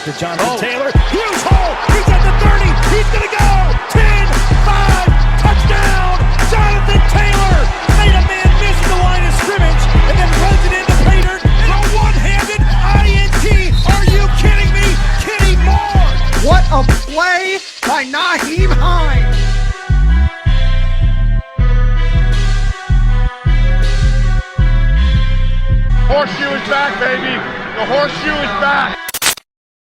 to Jonathan Taylor. Huge hole. He's at the 30. He's going to go. 10, 5, touchdown. Jonathan Taylor made a man miss the line of scrimmage and then runs it into pay dirt in a one-handed INT. Are you kidding me? Kenny Moore. What a play by Nyheim Hines. Horseshoe is back, baby. The horseshoe is back.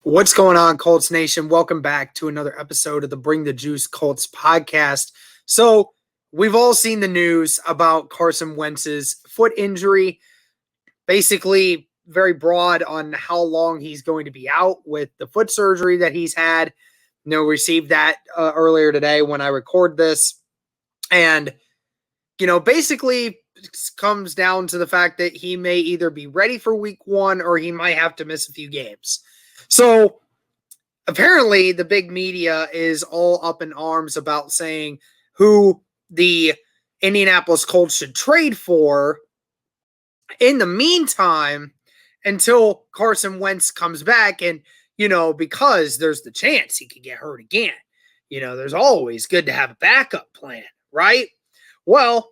What's going on, Colts Nation? Welcome back to another episode of the Bring the Juice Colts podcast. So we've all seen the news about Carson Wentz's foot injury. Basically, very broad on how long he's going to be out with the foot surgery that he's had. Received that earlier today when I record this. And, basically comes down to the fact that he may either be ready for week one or he might have to miss a few games. So apparently the big media is all up in arms about saying who the Indianapolis Colts should trade for in the meantime until Carson Wentz comes back. And, because there's the chance he could get hurt again. There's always good to have a backup plan, right? Well,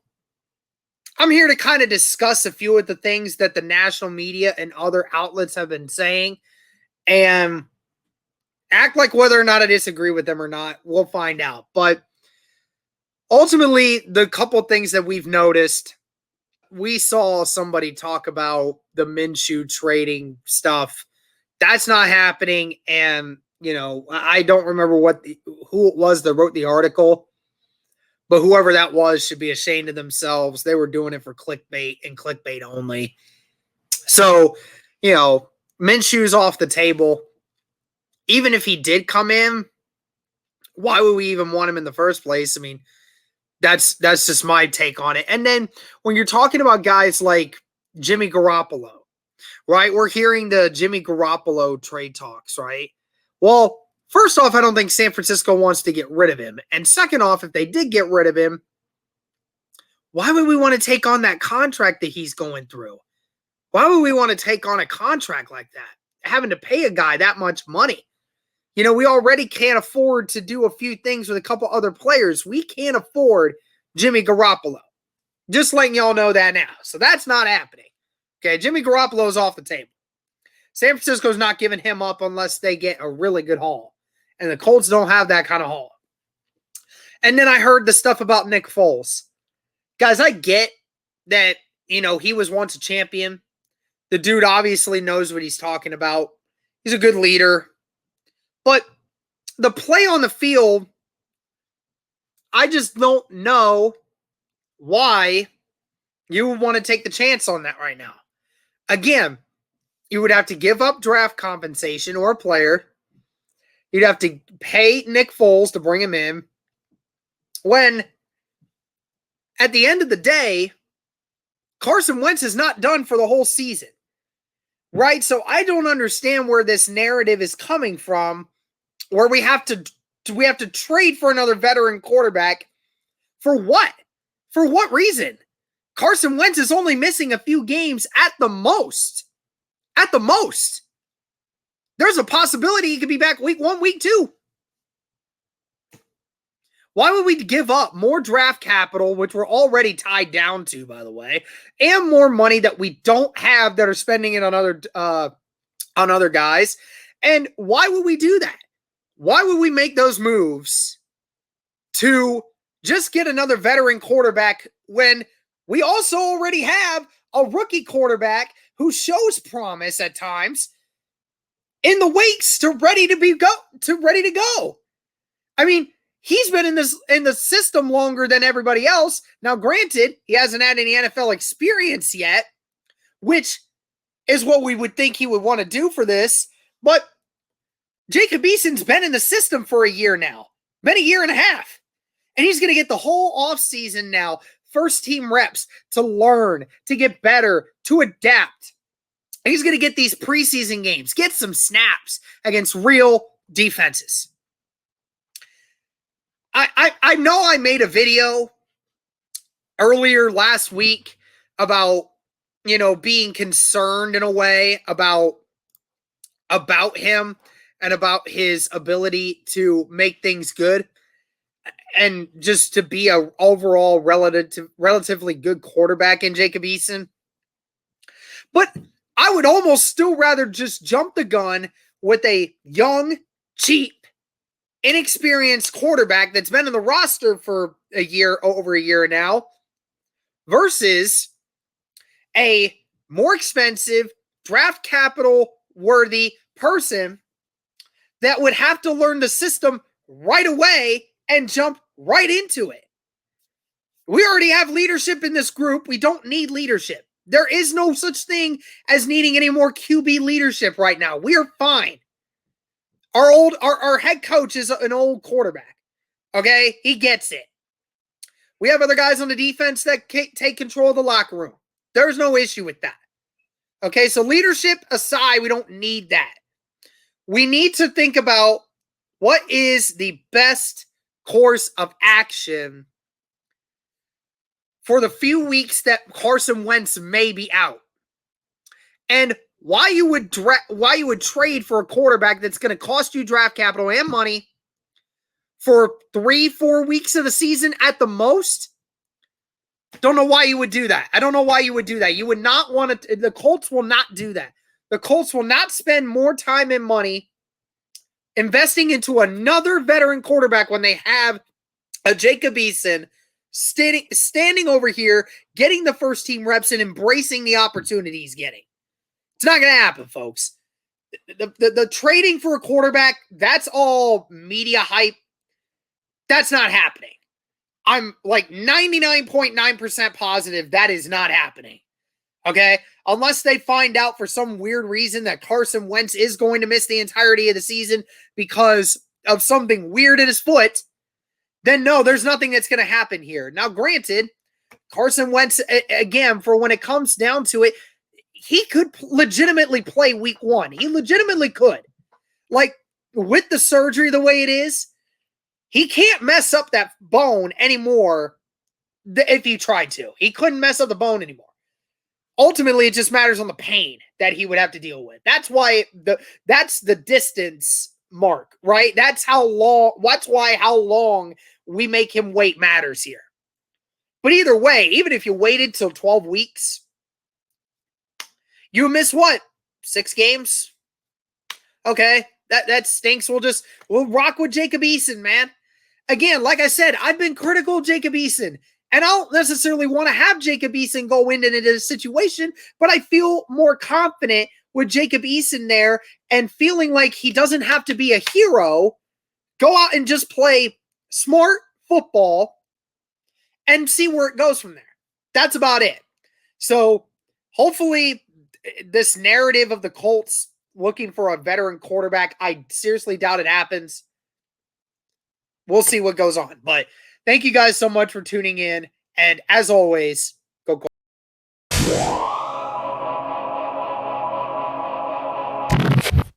I'm here to kind of discuss a few of the things that the national media and other outlets have been saying and act like whether or not I disagree with them or not. We'll find out. But ultimately, the couple things that we've noticed, we saw somebody talk about the Minshew trading stuff. That's not happening. And, I don't remember who it was that wrote the article. But whoever that was should be ashamed of themselves. They were doing it for clickbait and clickbait only. So, Minshew's off the table. Even if he did come in, why would we even want him in the first place? I mean, that's just my take on it. And then when you're talking about guys like Jimmy Garoppolo, right? We're hearing the Jimmy Garoppolo trade talks, right? Well, first off, I don't think San Francisco wants to get rid of him. And second off, if they did get rid of him, why would we want to take on that contract that he's going through? Why would we want to take on a contract like that? Having to pay a guy that much money. We already can't afford to do a few things with a couple other players. We can't afford Jimmy Garoppolo. Just letting y'all know that now. So that's not happening. Okay, Jimmy Garoppolo is off the table. San Francisco's not giving him up unless they get a really good haul. And the Colts don't have that kind of haul. And then I heard the stuff about Nick Foles. Guys, I get that, he was once a champion. The dude obviously knows what he's talking about. He's a good leader. But the play on the field, I just don't know why you would want to take the chance on that right now. Again, you would have to give up draft compensation or a player. You'd have to pay Nick Foles to bring him in. When, at the end of the day, Carson Wentz is not done for the whole season. Right? So I don't understand where this narrative is coming from, where we have to trade for another veteran quarterback. For what? For what reason? Carson Wentz is only missing a few games at the most. At the most. There's a possibility he could be back week 1, week 2. Why would we give up more draft capital, which we're already tied down to, by the way, and more money that we don't have that are spending it on other guys? And why would we do that? Why would we make those moves to just get another veteran quarterback when we also already have a rookie quarterback who shows promise at times in the weights ready to go? I mean, he's been in the system longer than everybody else. Now, granted, he hasn't had any NFL experience yet, which is what we would think he would want to do for this. But Jacob Eason's been in the system for a year now, been a year and a half. And he's going to get the whole offseason now, first team reps to learn, to get better, to adapt. And he's going to get these preseason games, get some snaps against real defenses. I know I made a video earlier last week about, being concerned in a way about him and about his ability to make things good and just to be a overall relatively good quarterback in Jacob Eason. But I would almost still rather just jump the gun with a young, cheap, inexperienced quarterback that's been in the roster for over a year now, versus a more expensive, draft capital worthy person that would have to learn the system right away and jump right into it. We already have leadership in this group. We don't need leadership. There is no such thing as needing any more QB leadership right now. We are fine. Our head coach is an old quarterback. Okay? He gets it. We have other guys on the defense that take control of the locker room. There's no issue with that. Okay? So leadership aside, we don't need that. We need to think about what is the best course of action for the few weeks that Carson Wentz may be out, and why you would trade for a quarterback that's going to cost you draft capital and money for 3-4 weeks of the season at the most. Don't know why you would do that. I don't know why you would do that. You would not want to. The Colts will not do that. The Colts will not spend more time and money investing into another veteran quarterback when they have a Jacob Eason standing over here, getting the first team reps and embracing the opportunity he's getting. It's not going to happen, folks. The trading for a quarterback, that's all media hype. That's not happening. I'm like 99.9% positive that is not happening. Okay? Unless they find out for some weird reason that Carson Wentz is going to miss the entirety of the season because of something weird in his foot, then no, there's nothing that's going to happen here. Now, granted, Carson Wentz, again, for when it comes down to it, he could legitimately play week 1. He legitimately could. Like, with the surgery the way it is, he can't mess up that bone anymore if he tried to. He couldn't mess up the bone anymore. Ultimately, it just matters on the pain that he would have to deal with. That's why that's the distance mark, right? That's how long we make him wait matters here. But either way, even if you waited till 12 weeks, you miss what? 6 games? Okay, that stinks. We'll rock with Jacob Eason, man. Again, like I said, I've been critical of Jacob Eason, and I don't necessarily want to have Jacob Eason go into a situation, but I feel more confident with Jacob Eason there and feeling like he doesn't have to be a hero. Go out and just play smart football and see where it goes from there. That's about it. So hopefully this narrative of the Colts looking for a veteran quarterback, I seriously doubt it happens. We'll see what goes on. But thank you guys so much for tuning in. And as always,